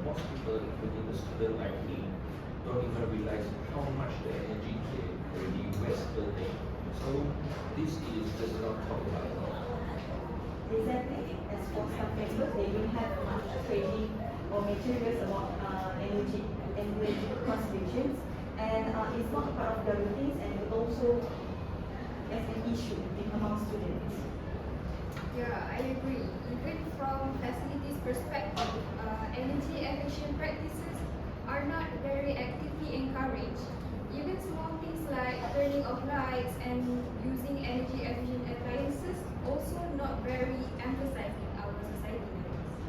most people, including the student like me, don't even realize how much the energy they already waste per day. So this is just not talk about it. Exactly. As for some textbooks, they don't have much training or materials about energy conservations, and it's not part of their routines, and it also as an issue among students. Yeah, I agree. Even from facilities perspective, energy efficient practices are not very actively encouraged. Even small things like turning off lights and using energy efficient appliances also not very emphasized in our society nowadays.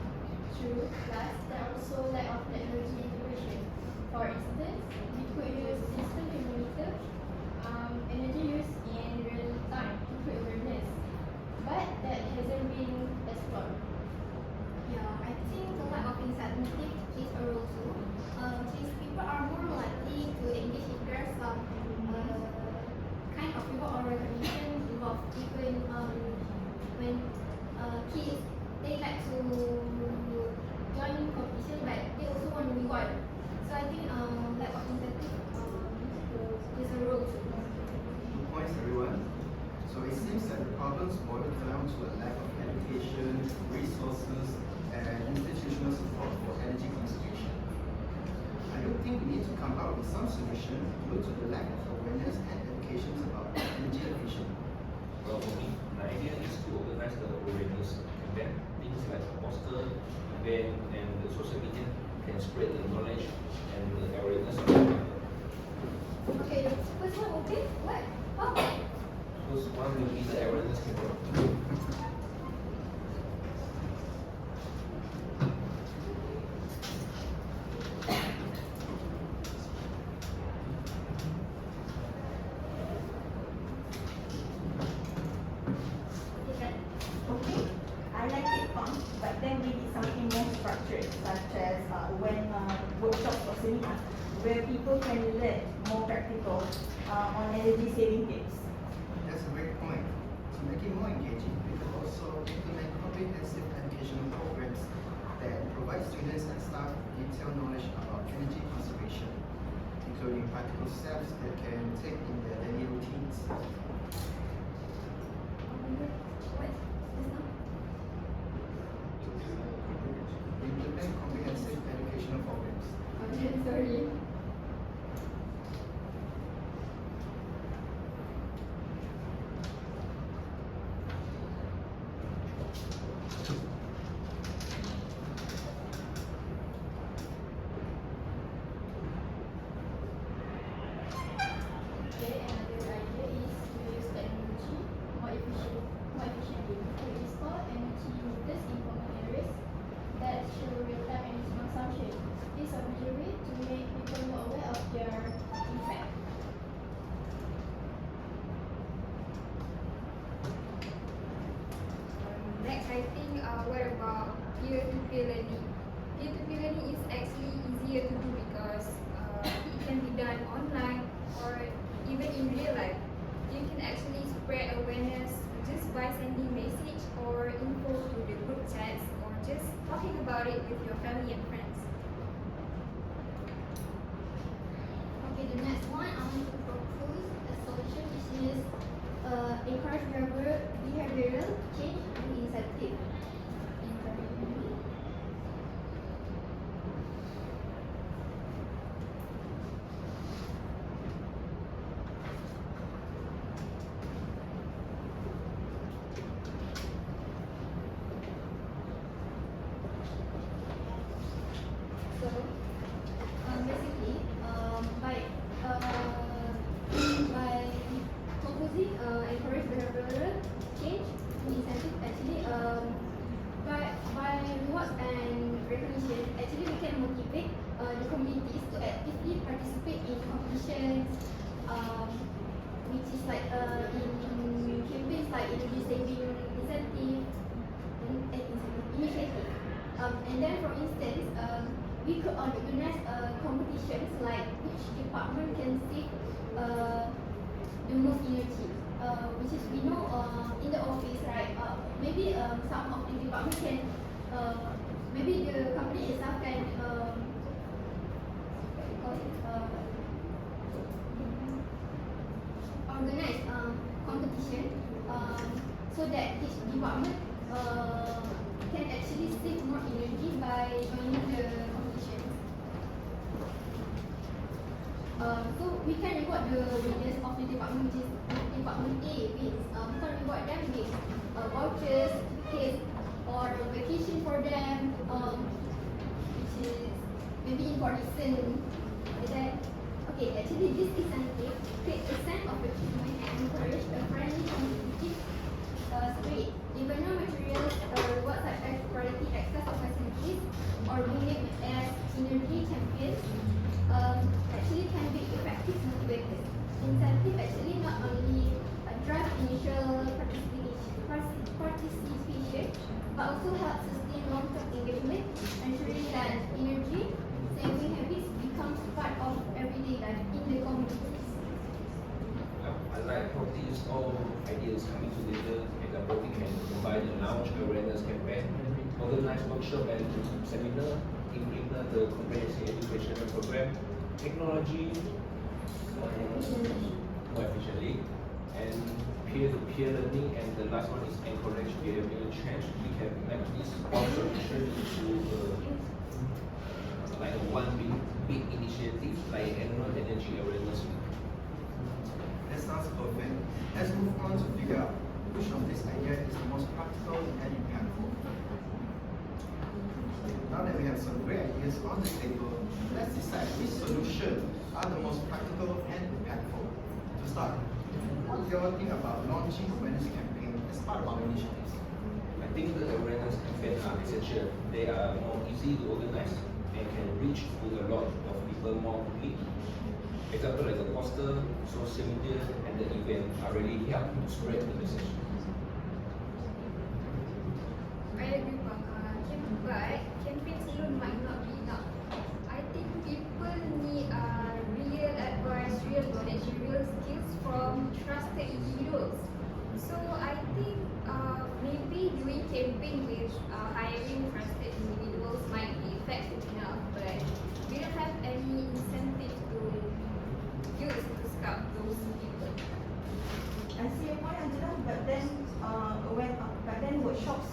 True, plus there are also lack of technology integration. For instance, we could use system to monitor energy use in real time to create awareness, but that hasn't been explored. Yeah, I think the lack of incentive plays a role too. Since people are more likely to engage if there's some kind of reward or recognition involved. Even when kids they like to join competition, but they also want reward. So I think lack of incentive plays a role too. Good points, everyone. So it seems that the problems boil down to a lack of education, resources, and institutional support for energy conservation. I don't think we need to come up with some solution due to the lack of awareness and education about energy efficiency. Well, for me, my idea is to organize the awareness campaign. Things like a poster, event, and the social media can spread the knowledge and the awareness of the people. Okay, the first one okay? What? How? First one will be the awareness campaign. Okay, I like it fun, but then we need something more structured, such as when workshops or seminars, where people can learn more practical on energy saving tips. That's a great point. To make it more engaging, we could also implement comprehensive educational programs that provide students and staff detailed knowledge about energy conservation, including practical steps they can take in their daily routines. What? Just now? Implement comprehensive educational programs. Okay, sorry. Okay, another idea is to use technology more efficiently to install energy meters in common areas that show real-time energy consumption. This is a major way to make people more aware of their effect. Next, I think what about peer-to-peer learning? Peer-to-peer learning is actually easier to do because it can be done online or even in real life. You can actually spread awareness just by sending message or info to the group chats or just talking about it with your family and friends. Okay, the next one I want to propose a solution which is encourage behavioral change through incentive. So, basically, by proposing encourage behavioral change through incentive, actually, by rewards and recognition, actually we can motivate the communities to actively participate in competitions, which is like in campaigns like energy saving incentive initiative. And then, for instance, we could organize competitions like which department can save the most energy. Which is we know in the office, right? Maybe some of the departments can maybe the company itself can what do you call it, organize competition so that each department can actually save more energy by joining the competitions. So we can reward the winners of the department, which is department A wins. We can reward them with vouchers, tickets, or vacation for them, which is maybe for recent. Okay, actually this incentive creates a sense of achievement and encourage a friendly competitive spirit. Even though materials rewards such as quality access of facilities or being named as energy champions actually can be effective motivators. Incentive actually not only drive initial participation but also help sustain long-term engagement, ensuring that energy saving habits becomes part of everyday life in the communities. I like how these all ideas coming together. Example, we can combine the launch awareness campaign, organize workshop and seminar, implement the comprehensive educational program, technology more efficiently, and peer-to-peer learning, and the last one is encourage behavioral change. We can make this all solution into like a one big initiative like annual energy awareness week. That sounds perfect. Let's move on to figure out which of these ideas is the most practical and impactful. Now that we have some great ideas on the table, let's decide which solutions are the most practical and impactful. To start, what do you all think about launching awareness campaign as part of our initiatives? I think the awareness campaigns are essential. They are more easy to organize and can reach to a lot of people more quickly. Example like the poster, social media, and the event are really help to spread the message. I agree, Pak. But campaigns alone might not be enough. I think people need real advice, real knowledge, real skills from trusted individuals. So I think maybe doing campaign with hiring trusted individuals might be effective enough, but we don't have any incentive to use to scout those people. I see your point, Angela, but then workshops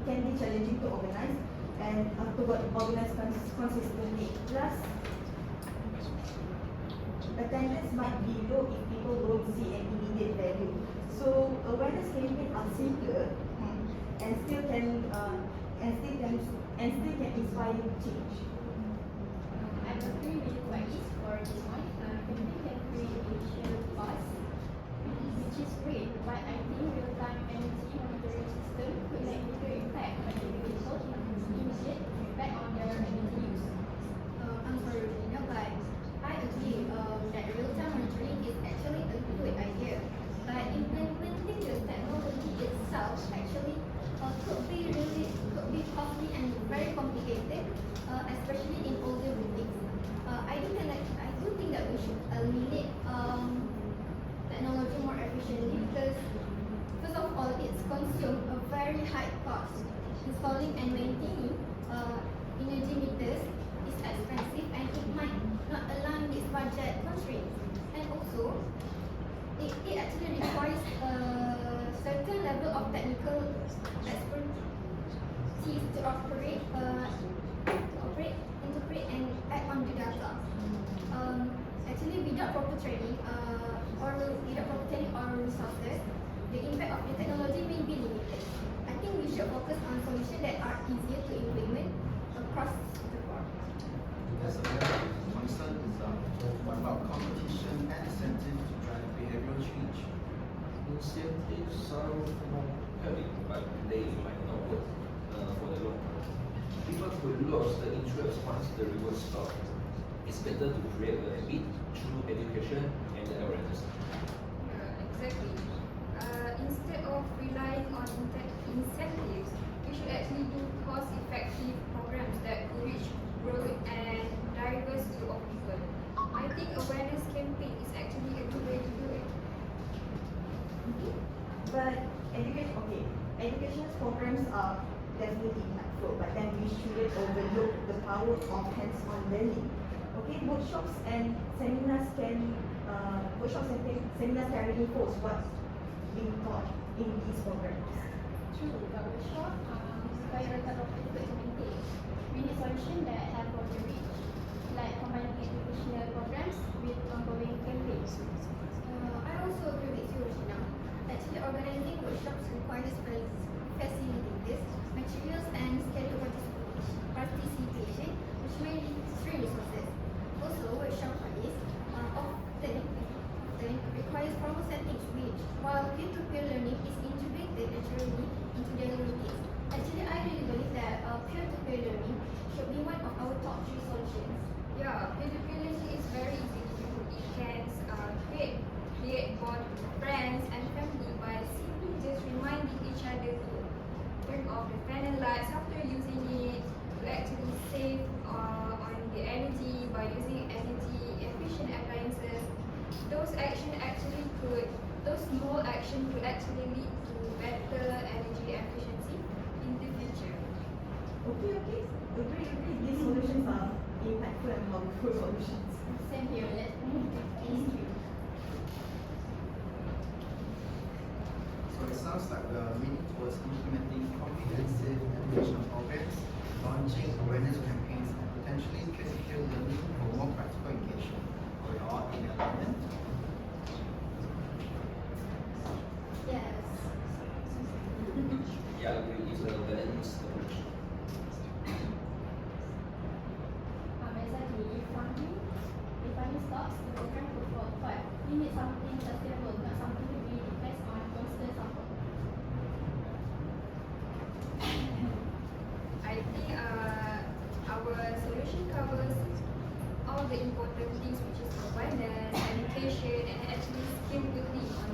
can be challenging to organize and to organize consistently. Plus, attendance might be low if people don't see an immediate value. So awareness campaigns are simpler and still can inspire change. I agree with Faiz for this one. Campaign can create initial costs, which is great, but I think real-time energy monitoring system could make bigger impact on individuals immediate feedback on their energy use. I'm sorry, Rina, but I agree that real-time monitoring is actually a good idea, but implementing the technology itself actually could be costly and very complicated, especially in older buildings. I do think that we should eliminate technology more efficiently because first of all, it's consumed a very high cost. Installing and maintaining energy meters is expensive and it might not align with budget constraints. And also, it actually requires a certain level of technical expertise to operate, interpret, and act on the data. Actually, without proper training or resources, the impact of the technology may be limited. I think we should focus on solutions that are easier to implement across the board. That's a very concern example. What about competition and incentive to drive behavioral change? Incentives sound more compelling, but they might not work for the long term. People could lose the interest once the reward stops. It's better to create a habit through education and awareness. Exactly. Instead of relying on incentives, we should actually do cost-effective programs that reach broad and diverse group of people. I think awareness campaign is actually a good way to do it. But educational programs are definitely impactful. powerful, but then we shouldn't overlook the power of hands-on learning. Okay, workshops and seminars can reinforce what's being taught in these programs. True, but workshop require a lot of effort to maintain. We need solutions that have broader reach, like combining educational programs with ongoing campaigns. I also agree with you, Rosina. Actually, organizing workshops requires facilitators, materials, and schedule participation, which may strain resources. Also, workshop Fridays often requires formal settings, which, while peer-to-peer learning is integrated naturally into daily routines. Actually, I really believe that peer-to-peer learning should be one of our top 3 solutions. Yeah, peer-to-peer learning is very easy to do. It can create bond with friends and family by simply just reminding each other to turn off the fan and lights after using it, to actually save on the energy by using energy efficient appliances. Those small action could actually lead to better energy efficiency in the future. Okay. Agree. These solutions are impactful and powerful solutions. Same here, let's move to phase 3. So it sounds like we are leaning towards implementing comprehensive educational programs, launching awareness campaigns, and potentially peer-to-peer learning for more practical engagement. Are we all in alignment? Yes. Yeah, I agree. It's a balanced approach. Exactly, if funding stops, the program could fall apart. We need something sustainable, not something that really depends on constant support. I think our solution covers all the important things, which is awareness, education, and actually skill building on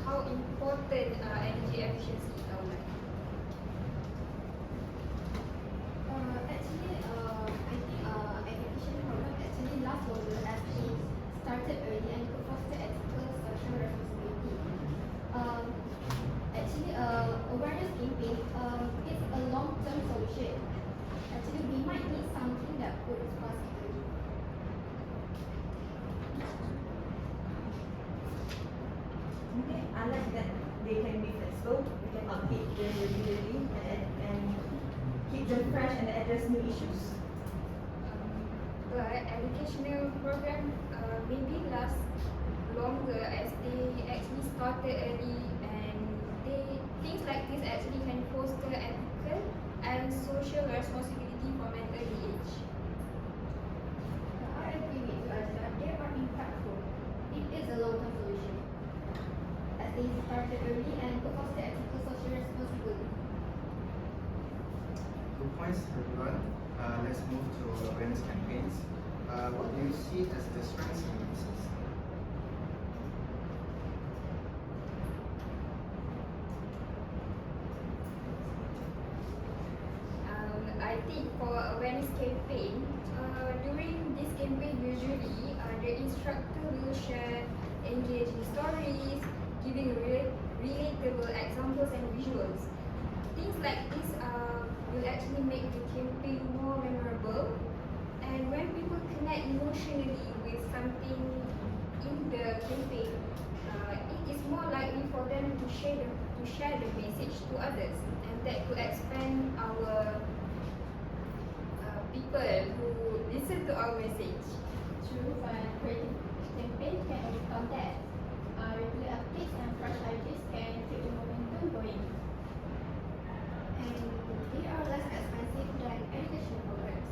how important energy efficiency is our life. I think education program actually lasts longer as it started early and could foster ethical social responsibility. Awareness campaign is a long-term solution. Actually, we might need something that works faster. Okay, I like that they can be flexible, we can update them regularly and keep them fresh and address new issues. But educational program maybe last longer as they actually started early, and things like this actually can foster ethical and social responsibility from an early age. I agree with you, Ajla. They are impactful. It is a long-term solution. As they started early and could foster ethical social responsibility. Good points, everyone. Let's move to awareness campaigns. What do you see as the strengths and weaknesses? I think for awareness campaign, during this campaign usually the instructor will share engaging stories, giving relatable examples and visuals. Things like this will actually make the campaign more memorable, and when people connect emotionally with something in the campaign, it is more likely for them to share the message to others, and that could expand our people who listen to our message. True, but creative campaign can overcome that. Regular updates and fresh ideas can keep the momentum going. And they are less expensive than education programs.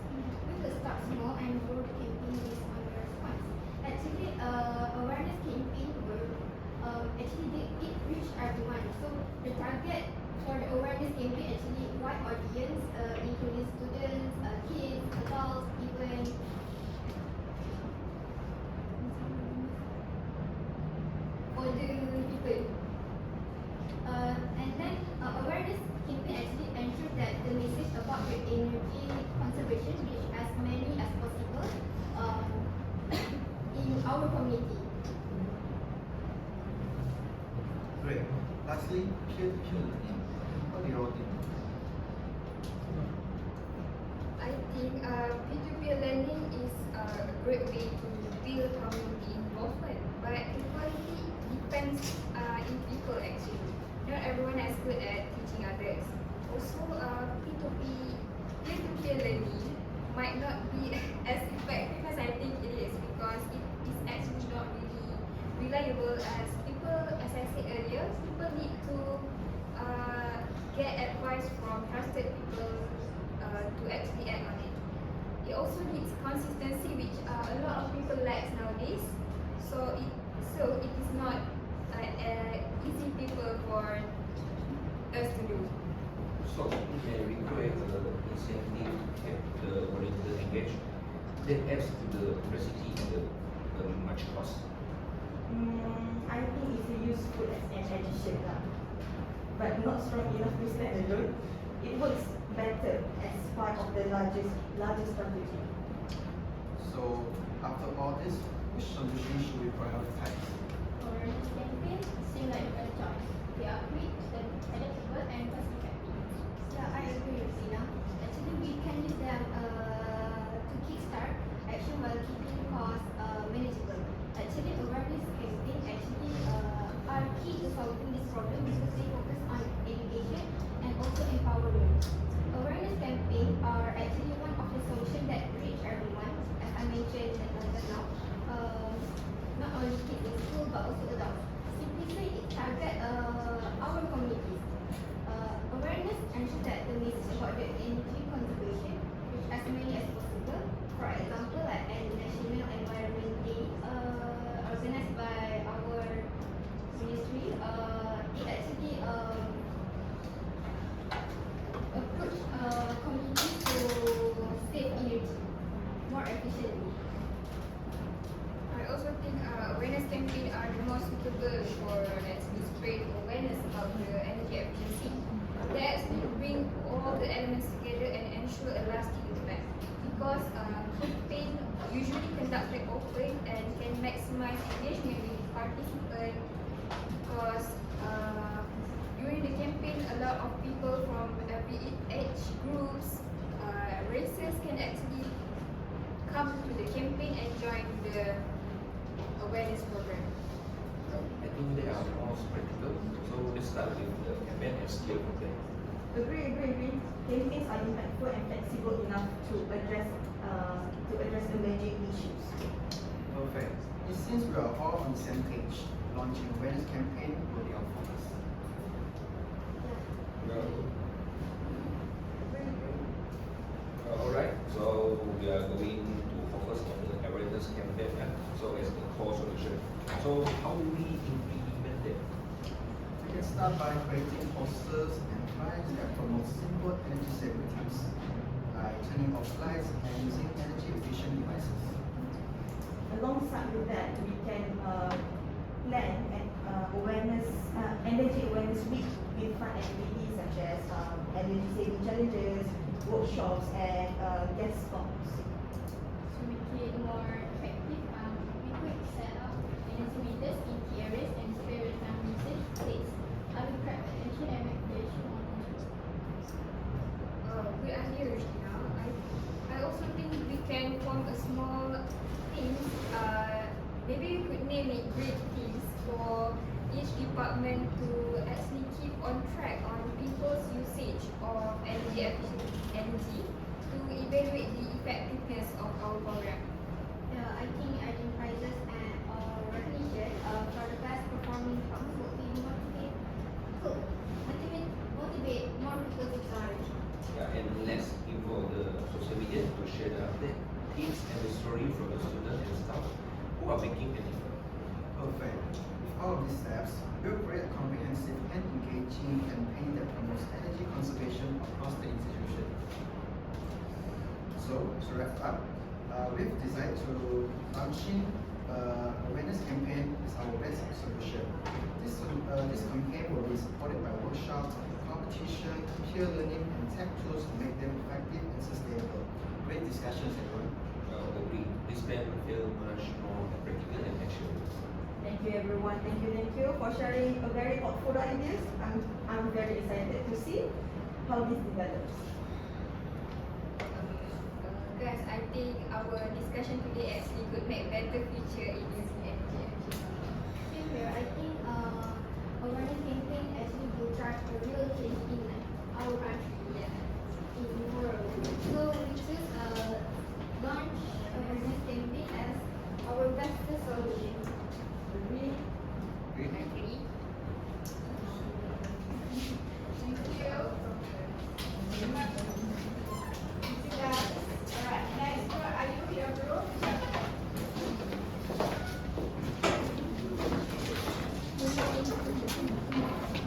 We could start small and grow the campaign based on the response. Actually, awareness campaign work it reach everyone. So the target for the awareness campaign actually wide audience, including students, kids, adults, even older people. And then awareness campaign actually ensures that the message about the energy conservation reach as many as possible in our community. Great. Lastly, peer-to-peer learning. What do you all think? areas. Also, P2P, peer-to-peer learning might not be as effective as I think it is because it is actually not really reliable as people, as I said earlier, people need to get advice from trusted people to actually act on it. It also needs consistency, which a lot of people lack nowadays. So it is not easy people for us to do. So may we create an incentive to keep the volunteer engaged that adds to the complexity and the much cost. I think it's a useful as an addition lah, but not strong enough to stand alone. It works better as part of the larger strategy. So, after all this, which solution should we prioritize? Awareness campaign seem like a choice. They are quick, adaptable, and cost effective. Yeah, I agree with Zina. Actually, we can use them to kickstart action while keeping costs manageable. Actually, awareness campaign are key to solving this problem because they focus on education and also empowerment. Awareness campaign are actually one of the solutions that reach everyone, as I mentioned just now. Not only kids in school but also adults. Simply say it target our communities. Awareness ensures that the message about the energy conservation reach as many as possible. For example, like a National Environment Day organized by our ministry, it actually approach communities to save energy more efficiently. I also think awareness campaigns are the most suitable for actually spread awareness about the energy efficiency. They actually bring all the elements together and ensure a lasting impact. Because campaign usually conducted open and can maximize engagement with participants. Because during the campaign, a lot of people from every age groups, races can actually come to the campaign and join the awareness program. I think they are more practical. So let's start with the campaign and scale from there. Agree. Campaigns are impactful and flexible enough to address emerging issues. Perfect. It seems we are all on the same page. Launching awareness campaign will be our focus. Alright, so we are going to focus on the awareness campaign, so as the core solution. So how do we implement it? We can start by creating posters and flyers that promote simple energy saving tips, like turning off lights and using energy efficient devices. Alongside with that, we can plan an energy awareness week with fun activities such as energy saving challenges, workshops, and guest talks. To make it more effective, we could set up energy meters in key areas and spare time usage states. I will grab attention and make the issue more control. Good idea, Rishina. I also think we can form a small team. Maybe we could name it great teams for each department to actually keep on track on people's usage of energy to evaluate the effectiveness of our program. I think adding prizes and recognition for the best performing department would be motivate more people to join. Yeah, and let's involve the social media to share the update, tips, and the story from the students and staff who are making a difference. Perfect. With all of these steps, we'll create a comprehensive and engaging campaign that promotes energy conservation across the institution. So, to wrap up, we've decided to launching awareness campaign is our best solution. This campaign will be supported by workshops, competition, peer learning, and tech tools to make them effective and sustainable. Great discussions, everyone. Agree. This plan will feel much more practical and actionable. Thank you everyone. Thank you for sharing a very thoughtful ideas. I'm very excited to see how this develops. Guys, I think our discussion today actually could make better future in using energy efficiency. Same here. I think awareness campaign actually will drive a real change in life. our country in the world. So we choose launch awareness campaign as our best solution. Agree? Agree. Thank you. Guys. Alright, next one. Are you here, bro? We